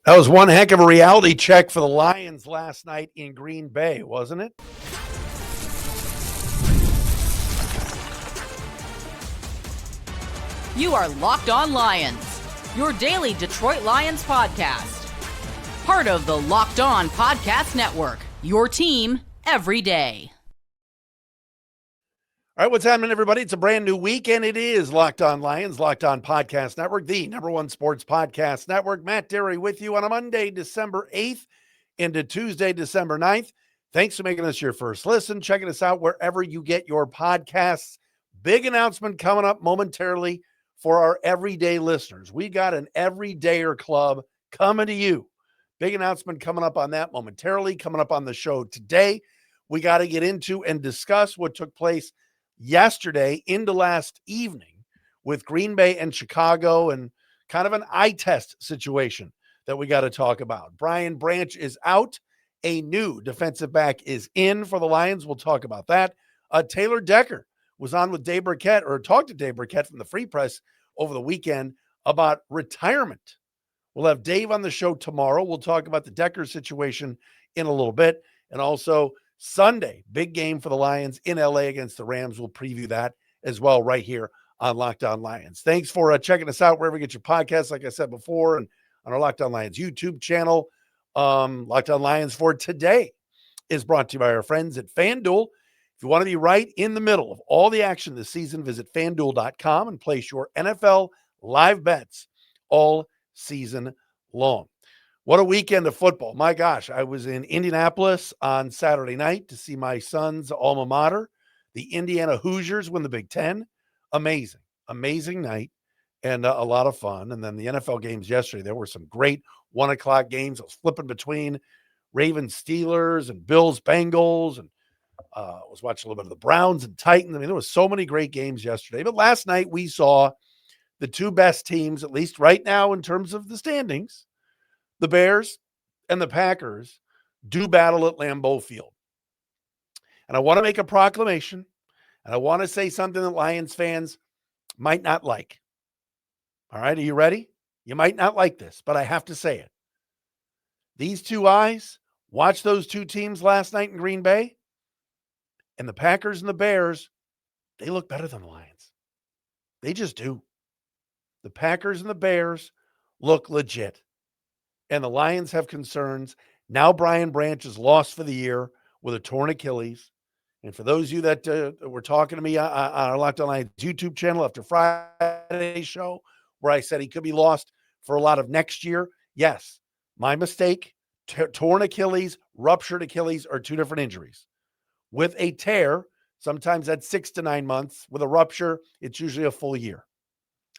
That was one heck of a reality check for the Lions last night in Green Bay, wasn't it? You are Locked On Lions, your daily Detroit Lions podcast. Part of the Locked On Podcast Network, your team every day. All right, what's happening, everybody? It's a brand new week, and it is Locked On Lions, Locked On Podcast Network, the number one sports podcast network. Matt Dery with you on a Monday, December 8th into Tuesday, December 9th. Thanks for making us your first listen, checking us out wherever you get your podcasts. Big announcement coming up momentarily for our everyday listeners. We got an everydayer club coming to you. Big announcement coming up on that momentarily, coming up on the show today. We got to get into and discuss what took place yesterday into last evening with Green Bay and Chicago, and kind of an eye test situation that we got to talk about. Brian Branch is out. A new defensive back is in for the Lions. We'll talk about that. Taylor Decker was on with Dave Burkett, or talked to Dave Burkett from the Free Press over the weekend about retirement. We'll have Dave on the show tomorrow. We'll talk about the Decker situation in a little bit. And also Sunday, big game for the Lions in LA against the Rams. We'll preview that as well right here on Locked On Lions. Thanks for checking us out wherever you get your podcasts, like I said before, and on our Locked On Lions YouTube channel. Locked On Lions for today is brought to you by our friends at FanDuel. If you want to be right in the middle of all the action this season, visit FanDuel.com and place your NFL live bets all season long. What a weekend of football. My gosh, I was in Indianapolis on Saturday night to see my son's alma mater, the Indiana Hoosiers, win the Big Ten. Amazing, amazing night, and a lot of fun. And then the NFL games yesterday, there were some great 1 o'clock games. I was flipping between Ravens Steelers and Bills Bengals, and I was watching a little bit of the Browns and Titans. I mean, there was so many great games yesterday. But last night we saw the two best teams, at least right now in terms of the standings, the Bears and the Packers, do battle at Lambeau Field. And I want to make a proclamation, and I want to say something that Lions fans might not like. All right, are you ready? You might not like this, but I have to say it. These two eyes watched those two teams last night in Green Bay, and the Packers and the Bears, they look better than the Lions. They just do. The Packers and the Bears look legit. And the Lions have concerns. Now Brian Branch is lost for the year with a torn Achilles. And for those of you that were talking to me on our Locked On Lions YouTube channel after Friday's show, where I said he could be lost for a lot of next year, yes, my mistake. Torn Achilles, ruptured Achilles are two different injuries. With a tear, sometimes that's 6 to 9 months. With a rupture, it's usually a full year.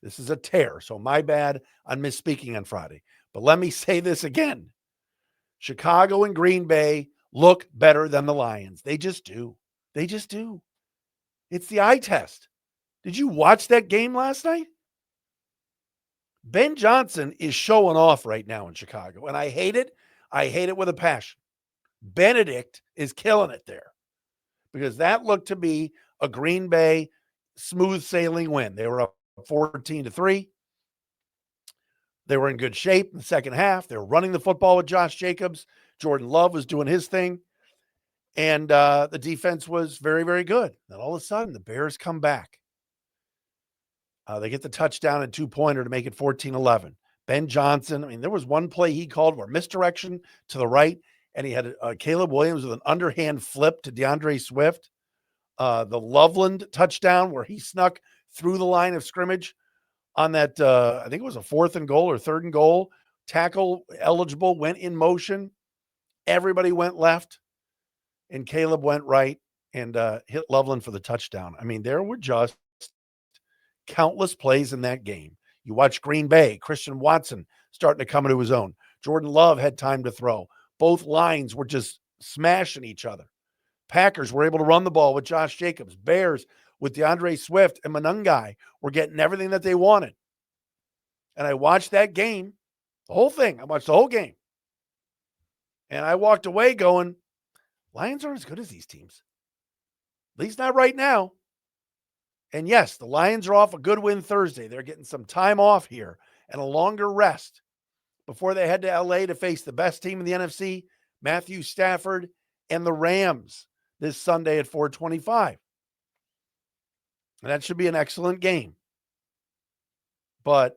This is a tear, so my bad on misspeaking on Friday. But let me say this again. Chicago and Green Bay look better than the Lions. They just do. They just do. It's the eye test. Did you watch that game last night? Ben Johnson is showing off right now in Chicago, and I hate it. I hate it with a passion. Benedict is killing it there, because that looked to be a Green Bay smooth sailing win. They were up 14-3. They were in good shape in the second half. They were running the football with Josh Jacobs. Jordan Love was doing his thing. And the defense was very, very good. Then all of a sudden, the Bears come back. They get the touchdown and two-pointer to make it 14-11. Ben Johnson, I mean, there was one play he called where misdirection to the right, and he had Caleb Williams with an underhand flip to DeAndre Swift. The Loveland touchdown where he snuck through the line of scrimmage on that, I think it was a 4th and goal or 3rd and goal. Tackle eligible, went in motion. Everybody went left, and Caleb went right and hit Loveland for the touchdown. I mean, there were just countless plays in that game. You watch Green Bay, Christian Watson starting to come into his own. Jordan Love had time to throw. Both lines were just smashing each other. Packers were able to run the ball with Josh Jacobs. Bears with DeAndre Swift and Monungai were getting everything that they wanted. And I watched that game, the whole thing. I watched the whole game. And I walked away going, Lions aren't as good as these teams. At least not right now. And yes, the Lions are off a good win Thursday. They're getting some time off here and a longer rest. before they head to LA to face the best team in the NFC, Matthew Stafford and the Rams this Sunday at 4:25. And that should be an excellent game. But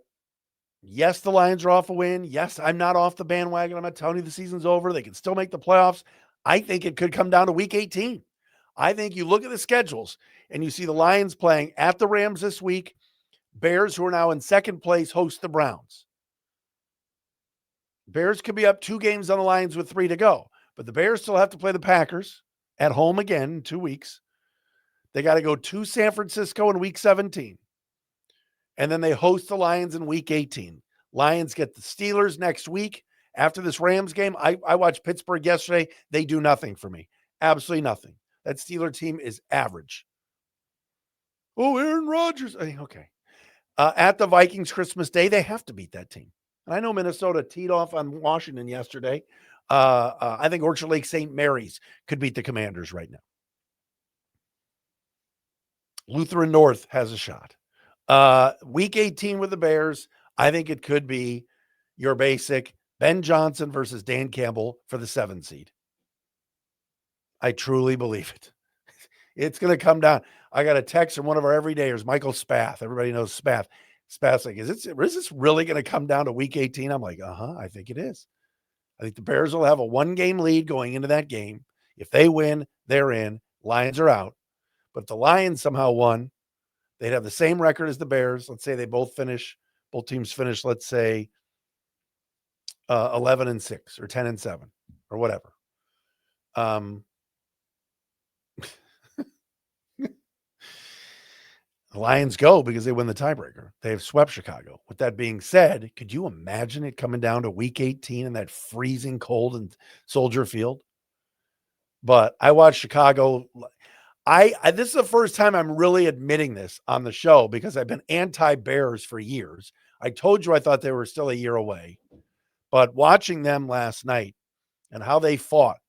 yes, the Lions are off a win. Yes, I'm not off the bandwagon. I'm not telling you the season's over. They can still make the playoffs. I think it could come down to week 18. I think you look at the schedules and you see the Lions playing at the Rams this week. Bears, who are now in second place, host the Browns. Bears could be up 2 games on the Lions with 3 to go. But the Bears still have to play the Packers at home again in 2 weeks. They got to go to San Francisco in week 17. And then they host the Lions in week 18. Lions get the Steelers next week. After this Rams game, I watched Pittsburgh yesterday. They do nothing for me. Absolutely nothing. That Steeler team is average. Oh, Aaron Rodgers. Okay. At the Vikings Christmas Day, they have to beat that team. And I know Minnesota teed off on Washington yesterday. I think Orchard Lake St. Mary's could beat the Commanders right now. Lutheran North has a shot. Week 18 with the Bears, I think it could be your basic Ben Johnson versus Dan Campbell for the 7 seed. I truly believe it. It's going to come down. I got a text from one of our everydayers, Michael Spath. Everybody knows Spath. Spath's like, is this really going to come down to week 18? I'm like, I think it is. I think the Bears will have a 1-game lead going into that game. If they win, they're in. Lions are out. But if the Lions somehow won, they'd have the same record as the Bears. Let's say they both teams finish, let's say 11-6 or 10-7 or whatever. The Lions go because they win the tiebreaker. They have swept Chicago. With that being said, could you imagine it coming down to week 18 in that freezing cold in Soldier Field? But I watched Chicago. This is the first time I'm really admitting this on the show because I've been anti-Bears for years. I told you I thought they were still a year away. But watching them last night and how they fought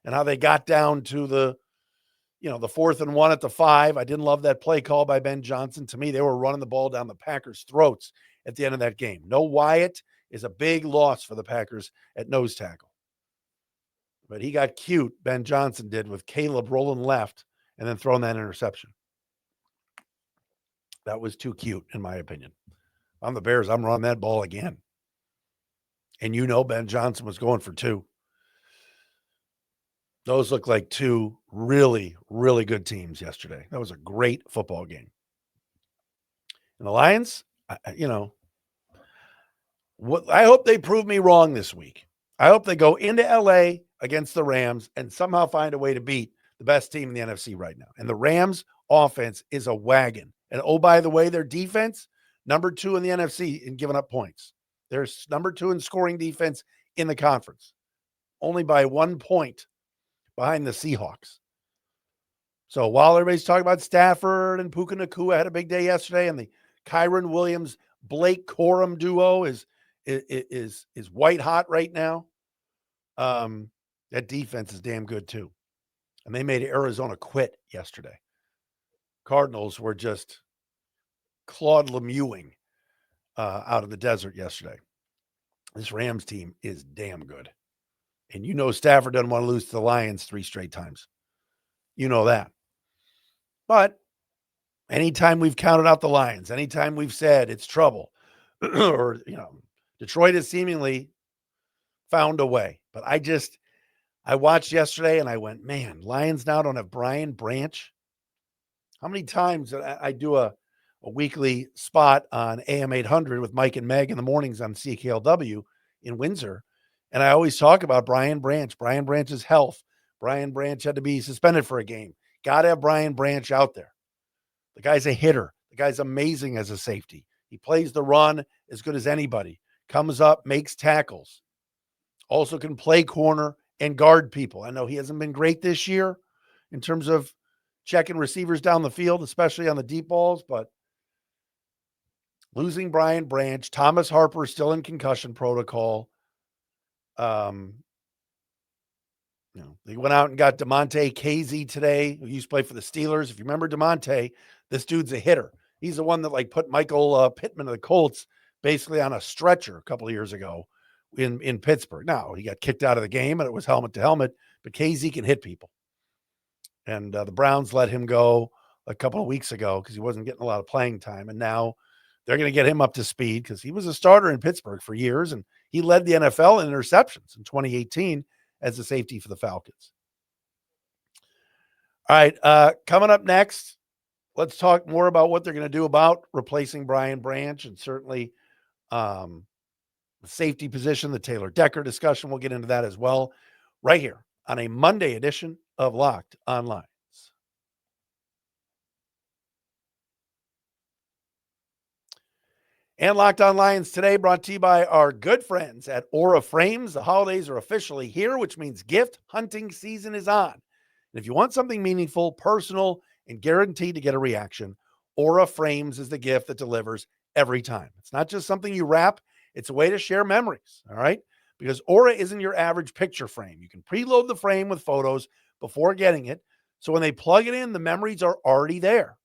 and how they got down to the 4th and 1 at the 5. I didn't love that play call by Ben Johnson. To me, they were running the ball down the Packers' throats at the end of that game. No Wyatt is a big loss for the Packers at nose tackle. But he got cute, Ben Johnson did, with Caleb rolling left and then throwing that interception. That was too cute, in my opinion. I'm the Bears. I'm running that ball again. And Ben Johnson was going for 2. Those look like 2 really, really good teams yesterday. That was a great football game. And the Lions, I hope they prove me wrong this week. I hope they go into LA against the Rams and somehow find a way to beat the best team in the NFC right now. And the Rams offense is a wagon. And oh, by the way, their defense, number 2 in the NFC in giving up points. They're number 2 in scoring defense in the conference, only by 1 point behind the Seahawks. So while everybody's talking about Stafford and Puka Nacua had a big day yesterday, and the Kyron Williams Blake Corum duo is white hot right now, that defense is damn good too. And they made Arizona quit yesterday. Cardinals were just Claude Lemieuxing out of the desert yesterday. This Rams team is damn good. And Stafford doesn't want to lose to the Lions 3 straight times. You know that. But anytime we've counted out the Lions, anytime we've said it's trouble, or, Detroit has seemingly found a way. But I watched yesterday and I went, man, Lions now don't have Brian Branch. How many times I do a weekly spot on AM 800 with Mike and Meg in the mornings on CKLW in Windsor. And I always talk about Brian Branch's health. Brian Branch had to be suspended for a game. Got to have Brian Branch out there. The guy's a hitter. The guy's amazing as a safety. He plays the run as good as anybody. Comes up, makes tackles. Also can play corner and guard people. I know he hasn't been great this year in terms of checking receivers down the field, especially on the deep balls, but losing Brian Branch, Thomas Harper still in concussion protocol. They went out and got Damontae Kazee today, who used to play for the Steelers. If you remember Damontae, this dude's a hitter. He's the one that put Michael Pittman of the Colts basically on a stretcher a couple of years ago in Pittsburgh. Now, he got kicked out of the game, and it was helmet to helmet, but Kazee can hit people. And the Browns let him go a couple of weeks ago because he wasn't getting a lot of playing time. And now they're going to get him up to speed because he was a starter in Pittsburgh for years, and he led the NFL in interceptions in 2018 as a safety for the Falcons. All right, coming up next, let's talk more about what they're going to do about replacing Brian Branch, and certainly the safety position, the Taylor Decker discussion. We'll get into that as well right here on a Monday edition of Locked On Lions. And Locked On Lions today brought to you by our good friends at Aura Frames. The holidays are officially here, which means gift hunting season is on. And if you want something meaningful, personal, and guaranteed to get a reaction, Aura Frames is the gift that delivers every time. It's not just something you wrap, it's a way to share memories, all right? Because Aura isn't your average picture frame. You can preload the frame with photos before getting it, so when they plug it in, the memories are already there.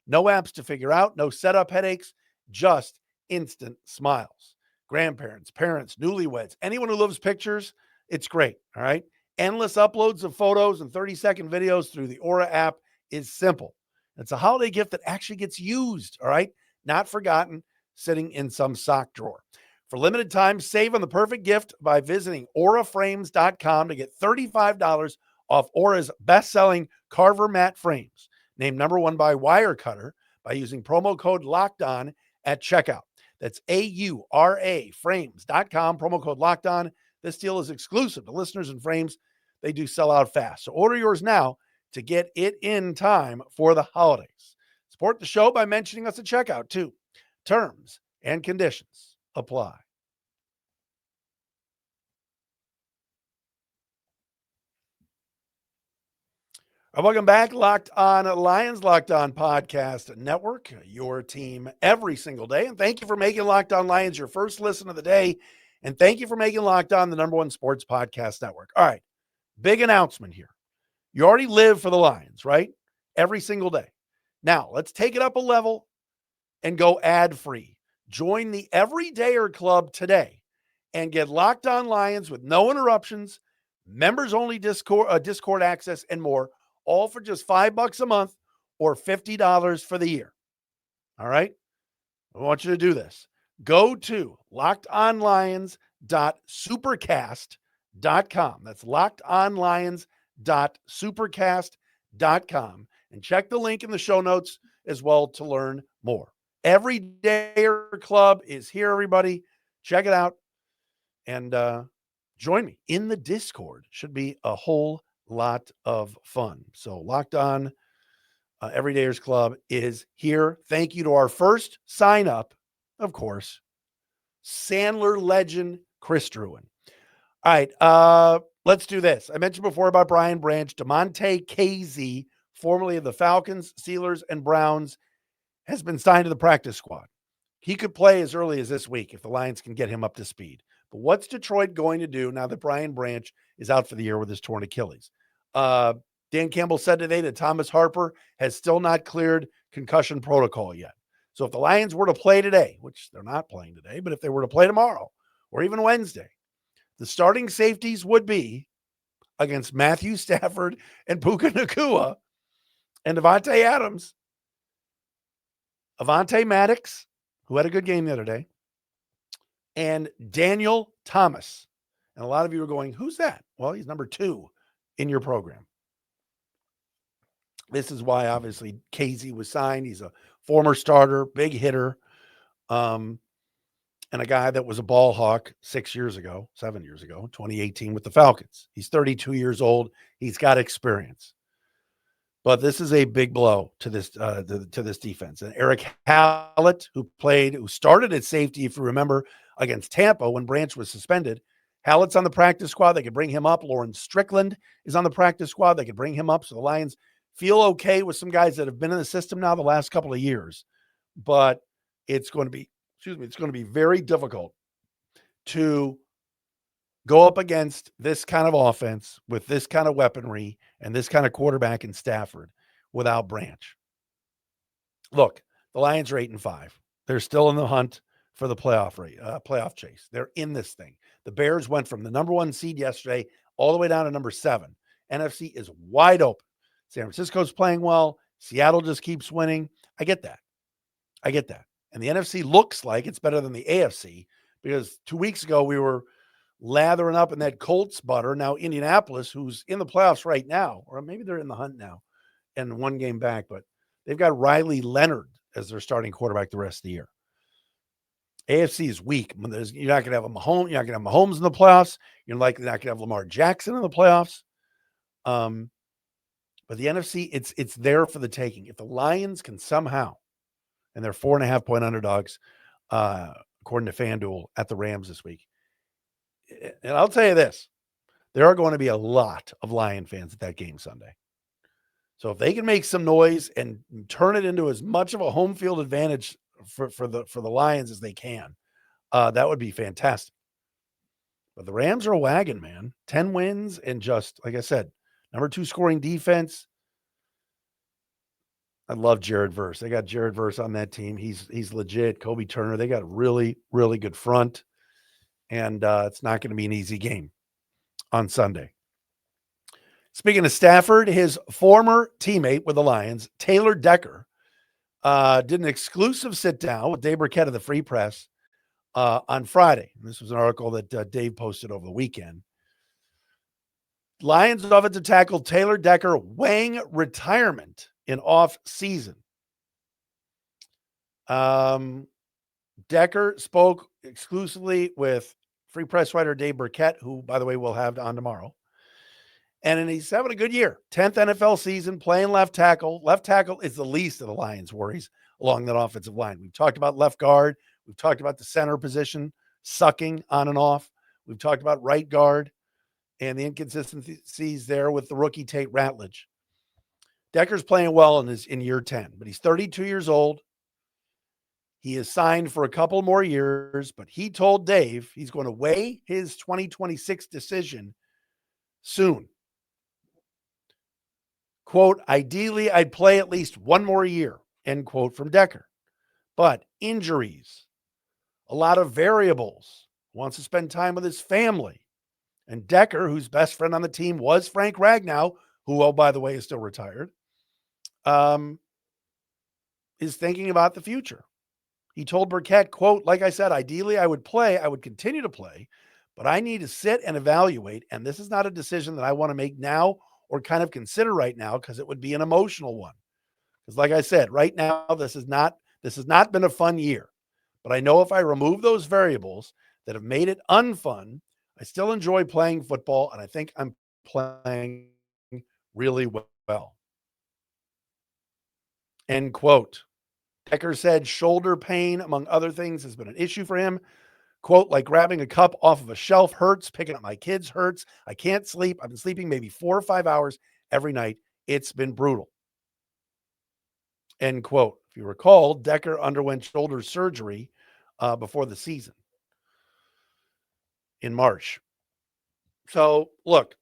No apps to figure out, no setup headaches, just instant smiles. Grandparents, parents, newlyweds, anyone who loves pictures, it's great, all right? Endless uploads of photos and 30-second videos through the Aura app is simple. It's a holiday gift that actually gets used, all right? Not forgotten, sitting in some sock drawer. For limited time, save on the perfect gift by visiting auraframes.com to get $35 off Aura's best-selling Carver Mat frames, named #1 by Wirecutter, by using promo code LOCKEDON at checkout. That's AURA frames.com, promo code LOCKEDON. This deal is exclusive to listeners and frames. They do sell out fast. So order yours now to get it in time for the holidays. Support the show by mentioning us at checkout, too. Terms and conditions apply. Welcome back. Locked On Lions, Locked On Podcast Network, your team every single day. And thank you for making Locked On Lions your first listen of the day. And thank you for making Locked On the #1 sports podcast network. All right, big announcement here. You already live for the Lions, right? Every single day. Now, let's take it up a level and go ad-free. Join the Everydayer Club today and get Locked On Lions with no interruptions, members-only Discord access, and more, all for just $5 a month or $50 for the year. All right? I want you to do this. Go to lockedonlions.supercast.com. That's lockedonlions.supercast.com. And check the link in the show notes as well to learn more. Everydayer Club is here, everybody. Check it out. And join me in the Discord. Should be a whole lot of fun. So Locked On Everydayers Club is here. Thank you to our first sign up, of course, Sandler legend Chris Druin. All right, let's do this. I mentioned before about Brian Branch. Damontae Kazee, formerly of the Falcons, Steelers, and Browns, has been signed to the practice squad. He could play as early as this week if the Lions can get him up to speed. But what's Detroit going to do now that Brian Branch is out for the year with his torn Achilles? Dan Campbell said today that Thomas Harper has still not cleared concussion protocol yet. So if the Lions were to play today, which they're not playing today, but if they were to play tomorrow or even Wednesday, the starting safeties would be against Matthew Stafford and Puka Nacua and Devontae Adams, Avonte Maddox, who had a good game the other day, and Daniel Thomas. And a lot of you are going, who's that? Well, he's number 2 in your program. This is why, obviously, Kazee was signed. He's a former starter, big hitter, and a guy that was a ball hawk 7 years ago, 2018 with the Falcons. He's 32 years old. He's got experience. But this is a big blow to this defense. And Eric Hallett, who started at safety, if you remember, against Tampa when Branch was suspended. Hallett's on the practice squad. They could bring him up. Lawrence Strickland is on the practice squad. They could bring him up. So the Lions feel okay with some guys that have been in the system now the last couple of years. But it's going to be very difficult to go up against this kind of offense with this kind of weaponry and this kind of quarterback in Stafford without Branch. Look, the Lions are 8-5. They're still in the hunt for the playoff chase. They're in this thing. The Bears went from the number 1 seed yesterday all the way down to number 7. NFC is wide open. San Francisco's playing well. Seattle just keeps winning. I get that. And the NFC looks like it's better than the AFC because 2 weeks ago we were lathering up in that Colts butter. Now Indianapolis, who's in the playoffs right now, or maybe they're in the hunt now and 1 game back, but they've got Riley Leonard as their starting quarterback the rest of the year. AFC is weak. You're not going to have Mahomes. You're not going to have Mahomes in the playoffs. You're likely not going to have Lamar Jackson in the playoffs. But the NFC, it's there for the taking. If the Lions can somehow, and they're 4.5-point underdogs, according to FanDuel, at the Rams this week. And I'll tell you this, there are going to be a lot of Lion fans at that game Sunday. So if they can make some noise and turn it into as much of a home field advantage for the Lions as they can, that would be fantastic. But the Rams are a wagon, man. 10 wins and just, like I said, number 2 scoring defense. I love Jared Verse. They got Jared Verse on that team. He's legit. Kobe Turner. They got a really, really good front. And it's not going to be an easy game on Sunday. Speaking of Stafford, his former teammate with the Lions, Taylor Decker, did an exclusive sit-down with Dave Burkett of the Free Press on Friday. And this was an article that Dave posted over the weekend. Lions offensive tackle Taylor Decker weighing retirement in off-season. Decker spoke exclusively with Free Press writer Dave Burkett, who, by the way, we'll have on tomorrow. And he's having a good year. 10th NFL season, playing left tackle. Left tackle is the least of the Lions' worries along that offensive line. We've talked about left guard. We've talked about the center position sucking on and off. We've talked about right guard and the inconsistencies there with the rookie Tate Ratledge. Decker's playing well in year 10, but he's 32 years old. He is signed for a couple more years, but he told Dave he's going to weigh his 2026 decision soon. Quote, ideally, I'd play at least 1 more year, end quote from Decker. But injuries, a lot of variables, wants to spend time with his family. And Decker, whose best friend on the team was Frank Ragnow, who, oh, by the way, is still retired, is thinking about the future. He told Burkett, quote, like I said, ideally I would continue to play, but I need to sit and evaluate. And this is not a decision that I want to make now or kind of consider right now because it would be an emotional one. Because like I said, right now, this has not been a fun year. But I know if I remove those variables that have made it unfun, I still enjoy playing football, and I think I'm playing really well. End quote. Decker said shoulder pain, among other things, has been an issue for him. Quote, like grabbing a cup off of a shelf hurts, picking up my kids hurts. I can't sleep. I've been sleeping maybe 4 or 5 hours every night. It's been brutal. End quote. If you recall, Decker underwent shoulder surgery before the season in March. So, look,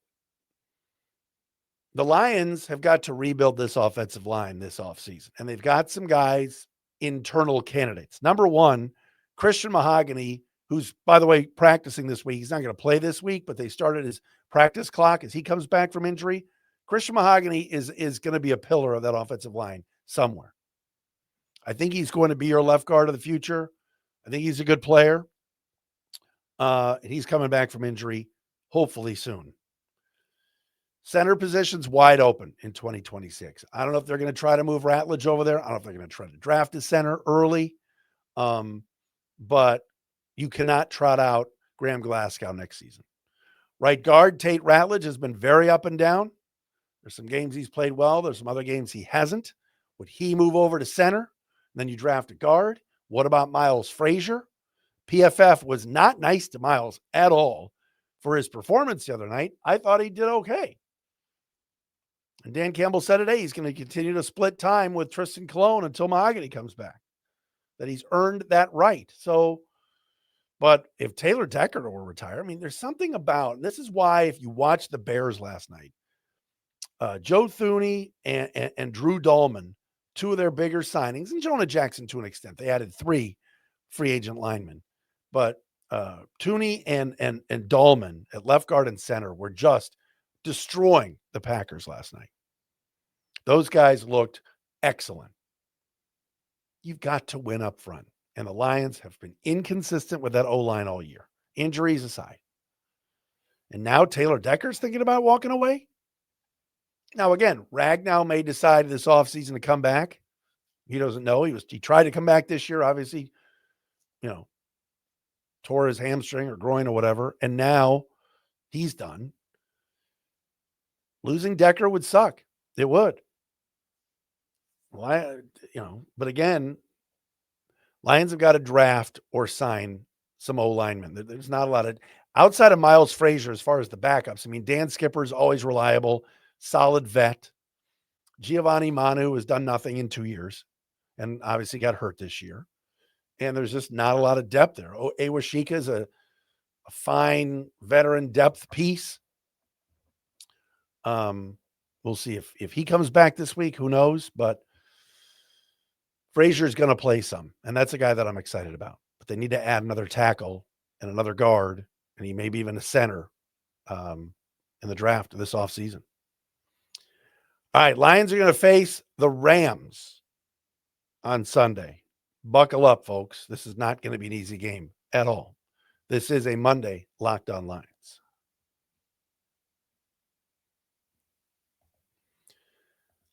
the Lions have got to rebuild this offensive line this offseason, and they've got some guys, internal candidates. Number 1, Christian Mahogany, who's, by the way, practicing this week. He's not going to play this week, but they started his practice clock as he comes back from injury. Christian Mahogany is going to be a pillar of that offensive line somewhere. I think he's going to be your left guard of the future. I think he's a good player. And he's coming back from injury, hopefully soon. Center position's wide open in 2026. I don't know if they're going to try to move Ratledge over there. I don't know if they're going to try to draft a center early. But you cannot trot out Graham Glasgow next season. Right guard, Tate Ratledge, has been very up and down. There's some games he's played well. There's some other games he hasn't. Would he move over to center? Then you draft a guard. What about Miles Frazier? PFF was not nice to Miles at all for his performance the other night. I thought he did okay. And Dan Campbell said today he's going to continue to split time with Tristan Colon until Mahogany comes back, that he's earned that right. So, but if Taylor Decker will retire, I mean, there's something about, and this is why if you watch the Bears last night, Joe Thuney and Drew Dahlman, 2 of their bigger signings, and Jonah Jackson to an extent, they added 3, free agent linemen. But Tooney and Dahlman at left guard and center were just destroying the Packers last night. Those guys looked excellent. You've got to win up front. And the Lions have been inconsistent with that O-line all year, injuries aside. And now Taylor Decker's thinking about walking away? Now, again, Ragnow may decide this offseason to come back. He doesn't know. He tried to come back this year, obviously, tore his hamstring or groin or whatever, and now he's done. Losing Decker would suck. It would. Why, but again, Lions have got to draft or sign some O-linemen. There's not a lot of, outside of Miles Frazier as far as the backups. I mean, Dan Skipper is always reliable, solid vet. Giovanni Manu has done nothing in 2 years and obviously got hurt this year. And there's just not a lot of depth there. Awashika is a fine veteran depth piece. We'll see if he comes back this week. Who knows? But Frazier's going to play some, and that's a guy that I'm excited about. But they need to add another tackle and another guard, and he maybe even a center in the draft of this offseason. All right, Lions are going to face the Rams on Sunday. Buckle up, folks. This is not going to be an easy game at all. This is a Monday Locked On Lions.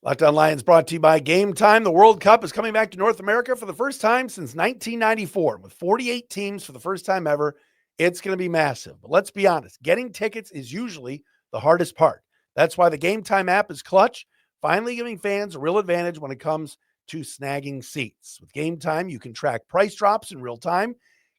Locked On Lions brought to you by Game Time. The World Cup is coming back to North America for the first time since 1994. With 48 teams for the first time ever, it's going to be massive. But let's be honest, getting tickets is usually the hardest part. That's why the Game Time app is clutch, finally giving fans a real advantage when it comes to snagging seats. With Game Time, you can track price drops in real time,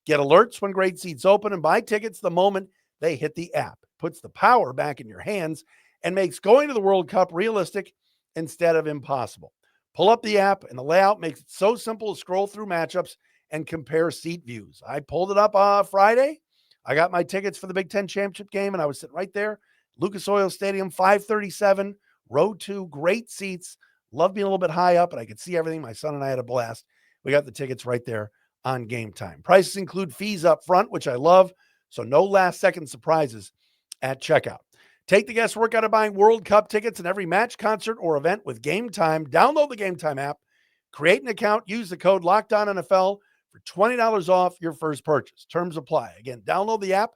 get alerts when great seats open, and buy tickets the moment they hit the app. It puts the power back in your hands and makes going to the World Cup realistic instead of impossible. Pull up the app, and the layout makes it so simple to scroll through matchups and compare seat views. I pulled it up Friday. I got my tickets for the Big Ten Championship game, and I was sitting right there. Lucas Oil Stadium, 537, row 2, great seats. Love being a little bit high up, and I could see everything. My son and I had a blast. We got the tickets right there on Game Time. Prices include fees up front, which I love, so no last-second surprises at checkout. Take the guesswork out of buying World Cup tickets in every match, concert, or event with Game Time. Download the Game Time app, create an account, use the code LOCKEDONNFL for $20 off your first purchase. Terms apply. Again, download the app,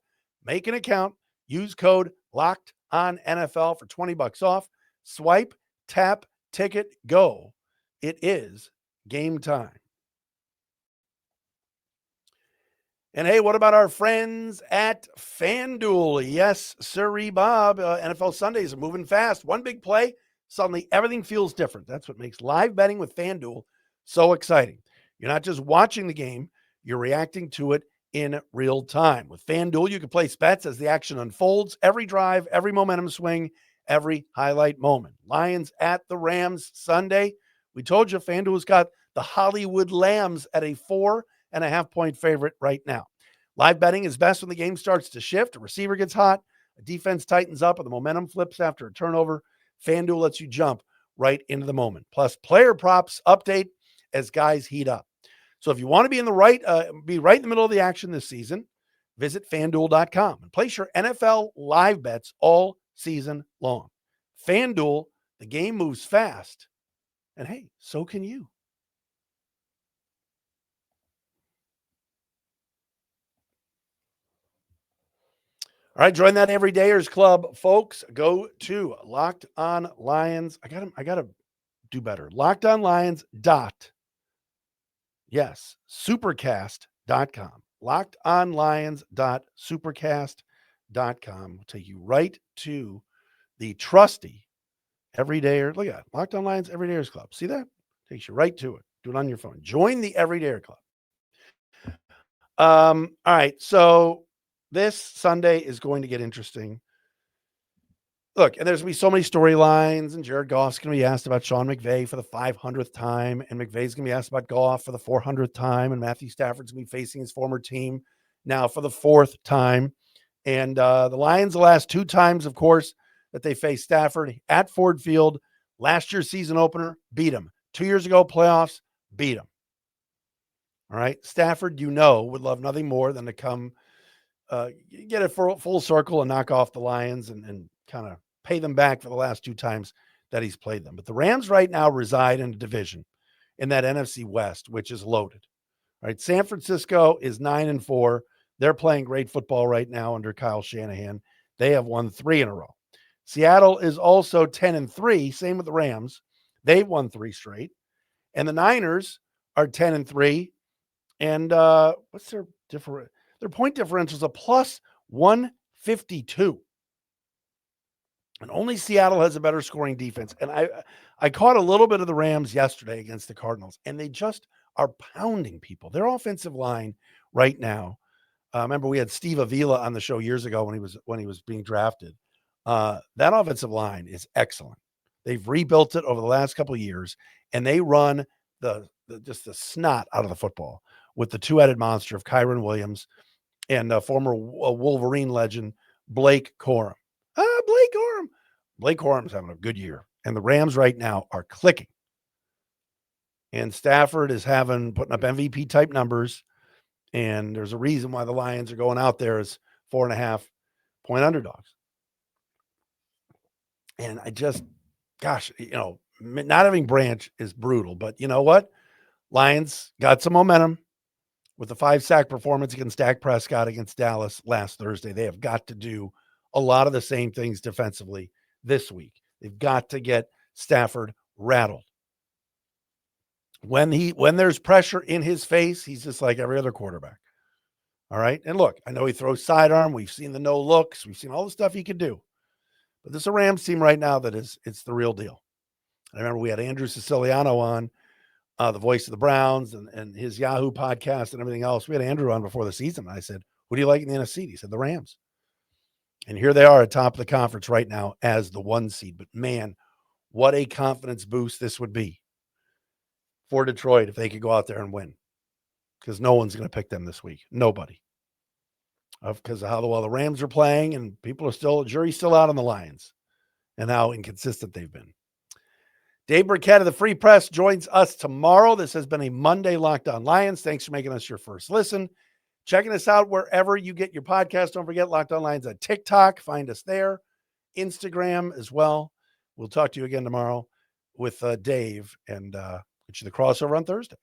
make an account, use code LOCKEDONNFL for $20 off. Swipe, tap, ticket, go. It is Game Time. And hey, what about our friends at FanDuel? Yes, sirree, Bob. NFL Sundays are moving fast. One big play, suddenly everything feels different. That's what makes live betting with FanDuel so exciting. You're not just watching the game, you're reacting to it in real time. With FanDuel, you can place bets as the action unfolds, every drive, every momentum swing, every highlight moment. Lions at the Rams Sunday. We told you FanDuel's got the Hollywood Lambs at a 4.5-point favorite right now. Live betting is best when the game starts to shift, a receiver gets hot, a defense tightens up, and the momentum flips after a turnover. FanDuel lets you jump right into the moment. Plus, player props update as guys heat up. So if you want to be be right in the middle of the action this season, visit FanDuel.com and place your NFL live bets all season long. FanDuel, the game moves fast, and hey, so can you. All right, join that Everydayers Club, folks. Go to Locked On Lions. I got to do better. Locked On Lions supercast.com. LockedOnLions.supercast.com will take you right to the trusty Everydayer. Look at that. Locked On Lions Everydayers Club. See that? Takes you right to it. Do it on your phone. Join the Everydayer Club. All right, so this Sunday is going to get interesting. Look, and there's going to be so many storylines, and Jared Goff's going to be asked about Sean McVay for the 500th time, and McVay's going to be asked about Goff for the 400th time, and Matthew Stafford's going to be facing his former team now for the 4th time. And the Lions, the last 2 times, of course, that they faced Stafford at Ford Field, last year's season opener, beat him. 2 years ago, playoffs, beat him. All right. Stafford, would love nothing more than to come get it for full circle and knock off the Lions and kind of pay them back for the last 2 times that he's played them. But the Rams right now reside in a division in that NFC West, which is loaded. All right. San Francisco is 9-4. They're playing great football right now under Kyle Shanahan. They have won 3 in a row. Seattle is also 10-3. Same with the Rams. They've won 3 straight. And the Niners are 10-3. And what's their different? Their point differential is a plus 152. And only Seattle has a better scoring defense. And I caught a little bit of the Rams yesterday against the Cardinals, and they just are pounding people. Their offensive line right now. Remember, we had Steve Avila on the show years ago when he was being drafted. That offensive line is excellent. They've rebuilt it over the last couple of years, and they run just the snot out of the football with the 2-headed monster of Kyron Williams and former Wolverine legend Blake Corum. Blake Corum's having a good year. And the Rams right now are clicking. And Stafford is putting up MVP type numbers. And there's a reason why the Lions are going out there as 4.5 point underdogs. And not having Branch is brutal. But you know what? Lions got some momentum with the 5-sack performance against Dak Prescott against Dallas last Thursday. They have got to do a lot of the same things defensively this week. They've got to get Stafford rattled. When there's pressure in his face, he's just like every other quarterback. All right. And look, I know he throws sidearm. We've seen the no looks. We've seen all the stuff he can do. But this is a Rams team right now it's the real deal. I remember we had Andrew Siciliano on, the voice of the Browns and his Yahoo podcast and everything else. We had Andrew on before the season. I said, "Who do you like in the NFC?" He said, "The Rams." And here they are at top of the conference right now as the 1 seed. But man, what a confidence boost this would be for Detroit if they could go out there and win. Because no one's going to pick them this week. Nobody. Because of how well the Rams are playing, and jury's still out on the Lions and how inconsistent they've been. Dave Burkett of the Free Press joins us tomorrow. This has been a Monday Locked On Lions. Thanks for making us your first listen. Checking us out wherever you get your podcast. Don't forget Locked On Lions on TikTok. Find us there. Instagram as well. We'll talk to you again tomorrow with Dave and get you the crossover on Thursday.